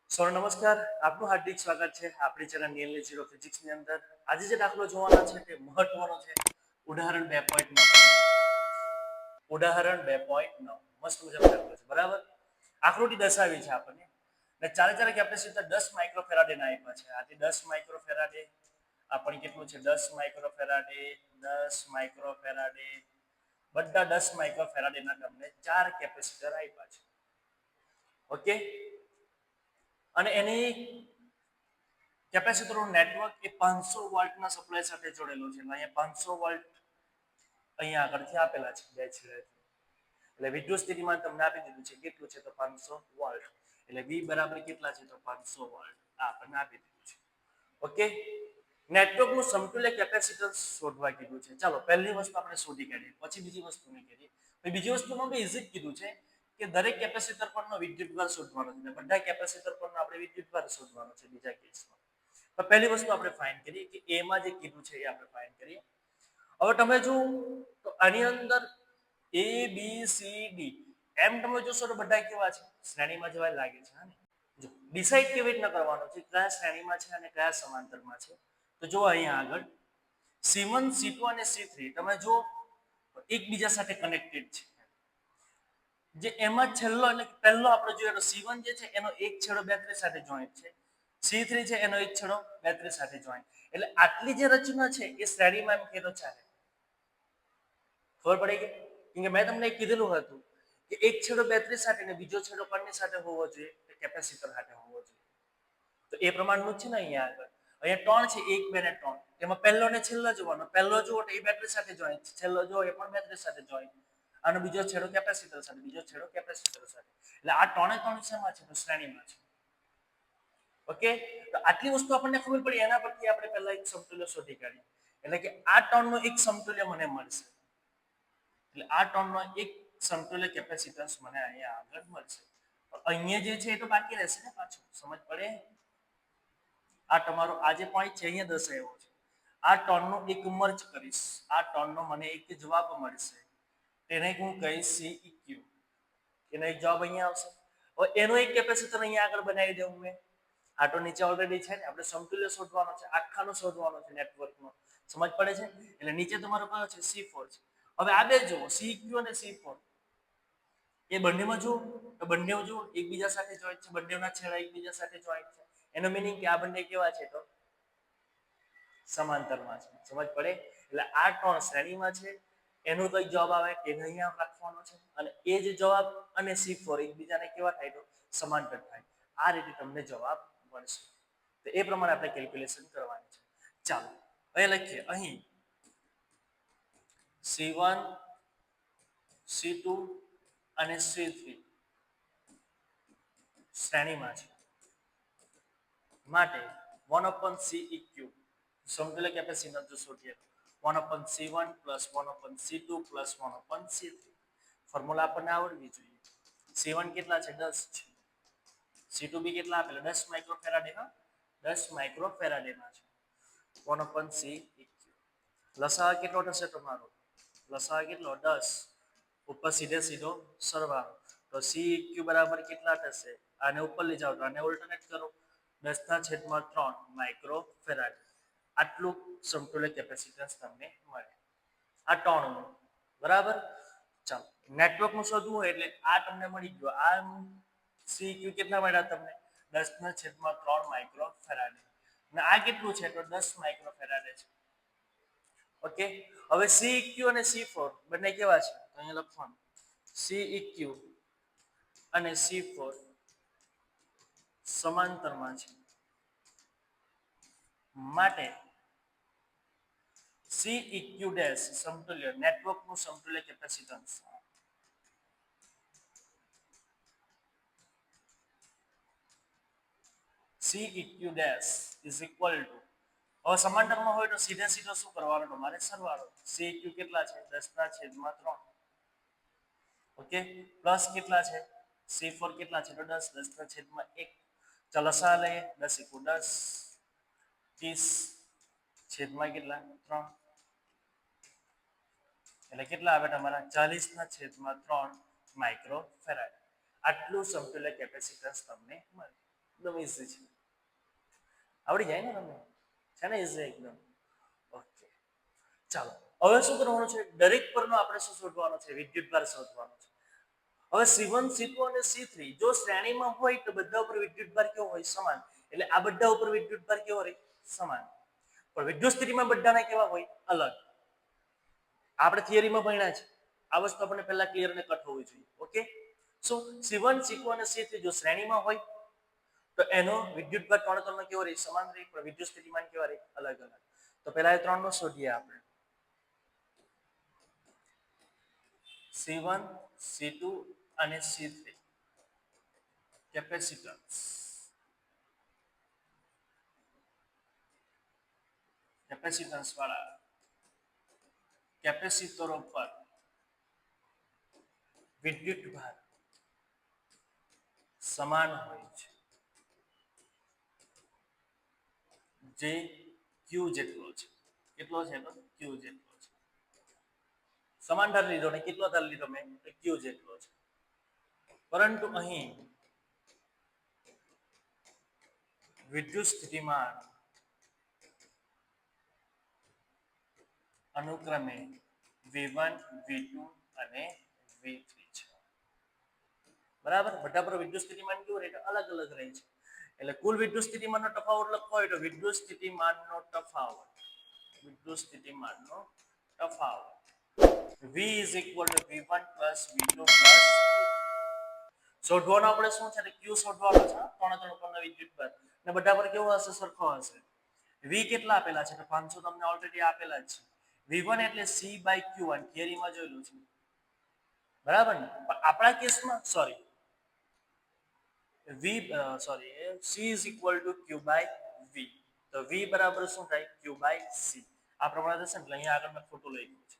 સૌને નમસ્કાર, આપનું હાર્દિક સ્વાગત છે આપણી ચેનલ નિયમની ઝીરો ફિઝિક્સની અંદર. આજે જે દાખલો જોવાનો છે તે મહત્વનો છે. ઉદાહરણ 2.9. ઉદાહરણ 2.9 મસ્ત મજાનો દાખલો છે, બરાબર. આકૃતિ દર્શાવી છે આપણને ને ચારે કેપેસિટર 10 માઇક્રોફેરાડેના આપ્યા છે. આથી 10 માઇક્રોફેરાડે આપણને કેટલું છે? 10 માઇક્રોફેરાડે, 10 માઇક્રોફેરાડે, બધા 10 માઇક્રોફેરાડેના તમને 4 કેપેસિટર આપ્યા છે. ઓકે, અને એની કેપેસિટરનું નેટવર્ક એ 500 વોલ્ટના સપ્લાય સાથે જોડેલું છે. અહીંયા 500 વોલ્ટ અહીંયા આગળથી આપેલા છે બે છેડેથી. એટલે વિદ્યુત સ્થિતિમાન તમને આપી દીધું છે. કેટલું છે? તો 500 વોલ્ટ. એટલે V બરાબર કેટલા છે? તો 500 વોલ્ટ. આ આપણને આપી દીધું છે. ઓકે, નેટવર્કનું સમતુલ્ય કેપેસિટન્સ શોધવા કીધું છે. ચાલો પહેલી વસ્તુ આપણે શોધી કાઢીએ, પછી બીજી વસ્તુ નહીં કરીએ. બીજી વસ્તુમાં બી ઇઝી કીધું છે કે દરેક કેપેસિટર પરનો વિદ્યુતભાર શોધવાનો છે. બધા કેપેસિટર પરનો આપણે વિદ્યુતભાર શોધવાનો છે બીજા કેસમાં. તો પહેલી વસ્તુ આપણે ફાઇન્ડ કરીએ કે A માં જે કીધું છે એ આપણે ફાઇન્ડ કરીએ. હવે તમે જો તો આની અંદર A B C D એમ તમે જોશો તો બધા કેવા છે? શ્રેણીમાં જેવા લાગે છે. હા ને, જો ડિસાઈડ કેવી રીતના કરવાનો છે કયા શ્રેણીમાં છે અને કયા સમાંતરમાં છે. તો જો અહીંયા આગળ C1 C2 અને C3 તમે જો એકબીજા સાથે કનેક્ટેડ છે. જે એમાં છેલ્લો એટલે પહેલો આપણે જોઈએ તો C1 જે છે એનો એક છેડો બેટરી સાથે જોઈન્ટ છે. C3 છે એનો એક છેડો બેટરી સાથે જોઈન્ટ. એટલે આટલી જે રચના છે એ શ્રેણીમાં એમ કેનો ચાલે. ખબર પડી કે? કેમ કે મેં તમને કીધેલું હતું કે એક છેડો બેટરી સાથે ને બીજો છેડો કોની સાથે હોવો જોઈએ? કેપેસિટર સાથે હોવો જોઈએ. તો એ પ્રમાણનું છે ને અહીંયા આગળ. અહીંયા 3 છે, 1 2 ને 3. એમાં પહેલો ને છેલ્લો જોવાનો. પહેલો જુઓ તો એ બેટરી સાથે જોઈન્ટ છે, છેલ્લો જુઓ એ પણ બેટરી સાથે જોઈન્ટ. આનો બીજો છેડો કેપેસિટર સાથે, બીજો છેડો કેપેસિટર સાથે. એટલે આ 3 શેમાં છે? તો શ્રેણીમાં છે. ઓકે, તો આટલી વસ્તુ આપણને ખબર પડી. એના પરથી આપણે પહેલા એક સમતુલ્ય શોધી કાઢીએ. એટલે કે આ 3નો એક સમતુલ્ય મને મળશે. એટલે આ 3નો એક સમતુલ્ય કેપેસિટન્સ મને અહીંયા આગળ મળશે. અહીંયા જે છે એ તો બાકી રહેશે ને પાછું. સમજ પડે? આ તમારો આ જે પોઈન્ટ છે અહીંયા દર્શાવ્યો છે. આ 3નો એક મર્જ કરીશ. આ 3નો મને એક જવાબ મળશે. તેને હું કહીશ CEQ. એનો એક જવાબ અહીંયા આવશે. હવે એનો એક કેપેસિટર અહીંયા આગળ બનાવી દઉં મેં. આ તો નીચે ઓલરેડી છે ને, આપણે સમતુલ્ય શોધવાનો છે, આખાનો શોધવાનો છે નેટવર્કનો. સમજ પડે છે? એટલે નીચે તમારો કયો છે? C4 છે. હવે આ બે જુઓ, CEQ અને C4. એ બંનેમાં જુઓ તો બંને જુઓ એકબીજા સાથે જોઈન્ટ છે. બંનેના છેડા એકબીજા સાથે જોઈન્ટ છે. એનો મીનિંગ કે આ બંને કેવા છે? તો સમાંતરમાં છે. સમજ પડે? એટલે આ 3 શ્રેણીમાં છે. એનો કઈ જવાબ આવે તેને અહીંયા રાખવાનો છે. અને એ જે જવાબ અને C4 એકબીજાને કેવા થાય? તો સમાંતર થાય. આ રીતે તમને જવાબ મળશે. તો એ પ્રમાણે આપણે કેલ્ક્યુલેશન કરવાની છે. ચાલો હવે લખીએ. અહીં C1 C2 અને C3 શ્રેણીમાં છે માટે 1/CEQ સમતુલ્ય કેપેસિટન્સ શોધીએ. 1/C1 + 1/C2 + 1/C3. ફોર્મ્યુલા આપણને આવડવી જોઈએ. C1 કેટલા છે? 10 છે. C2 બી કેટલા આપેલા? 10 માઇક્રોફેરાડે. હા, 10 માઇક્રોફેરાડેના છે. 1/CEQ. લસાઅ કેટલો થશે તમારો? લસાઅ કેટલો? 10. ઉપર સીધો સરવાળો. તો CEQ બરાબર કેટલા થશે? આને ઉપર લઈ જાઓ તો આને ઓલ્ટરનેટ કરો. 10/3 માઇક્રોફેરાડ. આટલું સમતુલ્ય કેપેસિટન્સ તમને મળે. આ 3 બરાબર. ચાલો નેટવર્કનું શોધવું હોય એટલે આ તમને મળી ગયો. આ CEQ કેટલા મળ્યા તમને? 10/3 માઇક્રોફેરાડ. અને આ કેટલું છે? તો 10 માઇક્રોફેરાડ છે. ઓકે, હવે CEQ અને C4 બંને કેવા છે? તો અહીંયા લખવાનું CEQ અને C4 સમાંતરમાં છે માટે CEQ' સમતુલ્ય નેટવર્કનું સમતુલ્ય capacitance CEQ' is equal to, હવે સમાંતરમાં હોય તો સીધે સીધો શું કરવાનો? તમારે સરવાળો. CEQ કેટલા છે? 10/3. ઓકે, પ્લસ કેટલા છે? C4 કેટલા છે? તો 10. 10/1. ચાલો લસા લઈએ. 10 * 10 30 છેદમાં કેટલા? 3. એટલે કેટલા આવે તમારા? 40/3 માઇક્રોફેરાડ. આટલું સમતુલ્ય કેપેસિટન્સ તમને મળે. એકદમ ઈઝી છે, આવડી જાય ને તમને, છે ને ઈઝી એકદમ. ઓકે ચાલો હવે શું કરવાનું છે, દરેક પરનો આપણે શું શોધવાનો છે, વિદ્યુતભાર શોધવાનો છે. હવે C1 C2 અને C3 જો શ્રેણીમાં હોય તો બધા ઉપર વિદ્યુતભાર કેવો હોય, સમાન. એટલે આ બધા ઉપર વિદ્યુતભાર કેવો રહે, સમાન. પણ વિદ્યુત સ્થિતિમાં બધાના કેવા હોય, અલગ. આપણે થિયરીમાં ભણ્યા છે, આ વસ્તુ આપણને પહેલા ક્લિયર અને કટ હોવી જોઈએ. ઓકે સો C1 C2 અને C3 જો શ્રેણીમાં હોય તો એનો વિદ્યુતભાર ત્રણ કેવો રહે, સમાન રહે. પણ વિદ્યુત સ્થિતિમાન કેવા રહે, અલગ અલગ. તો પહેલા એ ત્રણનો શોધીએ આપણે. C1 C2 અને C3 કેપેસિટન્સ વાળા કેપેસિટરો પર વિદ્યુતભાર સમાન હોય છે, જે Q જેટલો છે. કેટલો છે તો Q જેટલો છે. સમાન ધાર લીધો ને કેટલો ધાર લીધો મેં, Q જેટલો છે. પરંતુ અહીં વિદ્યુત સ્થિતિમાન અનુક્રમે V1 V2 અને V3 છે. બરાબર, બધા પર વિદ્યુત સ્થિતિમાન કેવું રહે, અલગ અલગ રહે છે. એટલે કુલ વિદ્યુત સ્થિતિમાનનો તફાવત લખવો હોય તો વિદ્યુત સ્થિતિમાનનો તફાવત V is equal to V1 plus V2 plus શોધવાનો આપણે શું છે, Q શોધવાનો છે. ત્રણ ઉપરના વિદ્યુતભાર ને બધા પર કેવો હશે, સરખો હશે. V કેટલા આપેલા છે તો 500 તમને ઓલરેડી આપેલા જ છે. V1 એટલે C/Q1 થિયરીમાં જોયેલું છે, બરાબર ને. પણ આપણા કેસમાં C is equal to Q/V. તો V બરાબર શું થાય, Q/C. આ પ્રમાણે થશે ને. એટલે અહીંયા આગળ મેં ખોટું લખ્યું છે,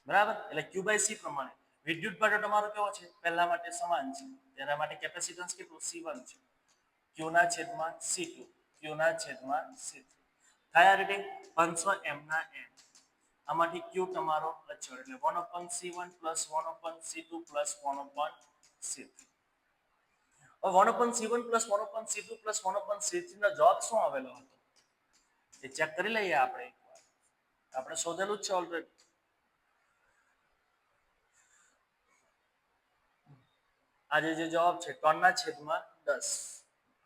બરાબર. એટલે Q/C પ્રમાણે વિદ્યુતભાર તમારો કેવો છે, પહેલા માટે સમાન છે. તેના માટે કેપેસિટન્સ કેટલું, C1 છે. Q ના છેદમાં C2, Q ના છેદમાં C3 થાય. આ રીતે 500 m ના n. આમાંથી Q તમારો અચળ એટલે 1/C1 plus 1/C2 plus 1/C3. હવે 1/C1 plus 1/C2 plus 1/C3 નો જવાબ શું આવેલો હતો એ ચેક કરી લઈએ આપણે એકવાર. આપણે શોધેલું જ છે ઓલરેડી. આજે જે જવાબ છે 3/10.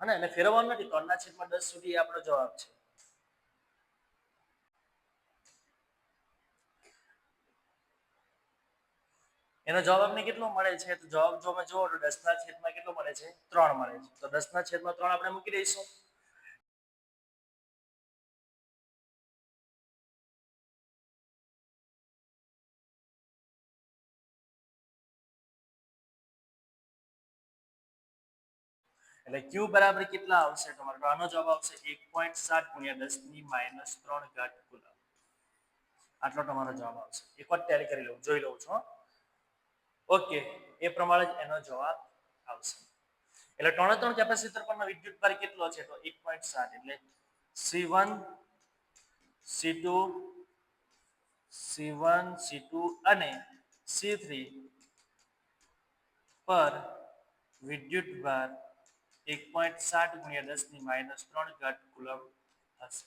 હા ને, એને ફેરવવાનું નથી. 3/10 સુધી આપણો જવાબ છે. એનો જવાબ અમને કેટલો મળે છે, તો જવાબ જો અમે જોવો તો 10/છેદમાં કેટલો મળે છે, 3 મળે છે. તો 10/3 આપણે મૂકી દઈશું. એટલે Q બરાબર કેટલા આવશે તમારે, તો આનો જવાબ આવશે 1.7 × 10⁻³ કુલમ. આટલો તમારો જવાબ આવશે. એકવાર ટેલી કરી લઉં, જોઈ લઉં છું. ઓકે, એ પ્રમાણે જ એનો જવાબ આવશે. એટલે ત્રણ કેપેસિટર પરનો વિદ્યુતભાર કેટલો છે તો 1.7. એટલે C1 C2 અને C3 પર વિદ્યુતભાર 1.7 × 10⁻³ કુલમ હશે.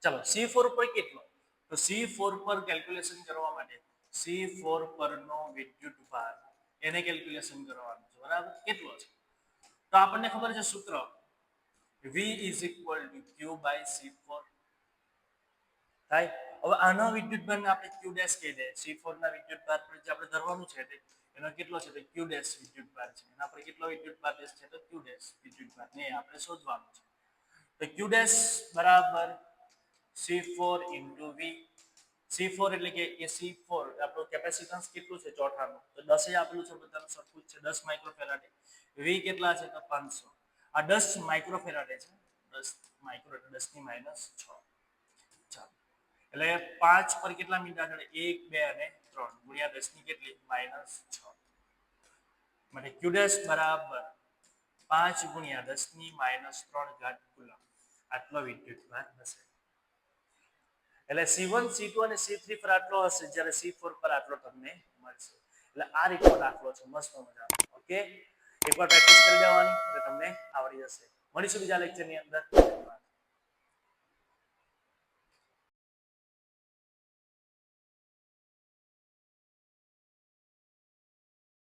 ચલો C4 પર કેટલો, તો C4 પર કેલ્ક્યુલેશન કરવા માટે C4 પરનો વિદ્યુતભાર એને કેલ્ક્યુલેશન કરવાનું છે, બરાબર. કેટલો છે તો આપણને ખબર છે સૂત્ર V is equal to Q/C4 થાય. હવે આનો વિદ્યુતભારને આપણે Q ડેશ કહી દઈએ. C4 ના વિદ્યુતભાર પર જે આપણે ધરવાનું છે એનો કેટલો છે તો Q ડેશ વિદ્યુતભાર છે. એના પર કેટલો વિદ્યુતભાર છે તો Q ડેશ વિદ્યુતભાર ને આપણે શોધવાનું છે. તો Q ડેશ બરાબર C4 * V. C4 એટલે કે એ C4 આપણું કેપેસિટન્સ કેટલું છે ચોથાનું, તો 10 આપેલું છે, બધાનું સરખું જ છે, 10 માઇક્રોફેરાડે. V કેટલા છે તો 500. આ 10 માઇક્રોફેરાડે છે. 10 માઇક્રો એટલે 10⁻6. ચાલો, એટલે 5 પર કેટલા મીટર આગળ, 1 2 અને 3 ગુણ્યા 10 ની કેટલી -6. માટે Q ડેશ બરાબર 5 × 10⁻³ કુલમ. આટલો વિદ્યુતભાર હશે. એટલે C1 C2 અને C3 પર આટલો હશે, જ્યારે C4 પર આટલો તમને મળશે. એટલે આ રીતનો દાખલો છે, મસ્ત મજાનો. ઓકે, એકવાર પ્રેક્ટિસ કરી દેવાની એટલે તમને આવડી જશે. મળીશું બીજા લેક્ચરની અંદર. ધન્યવાદ.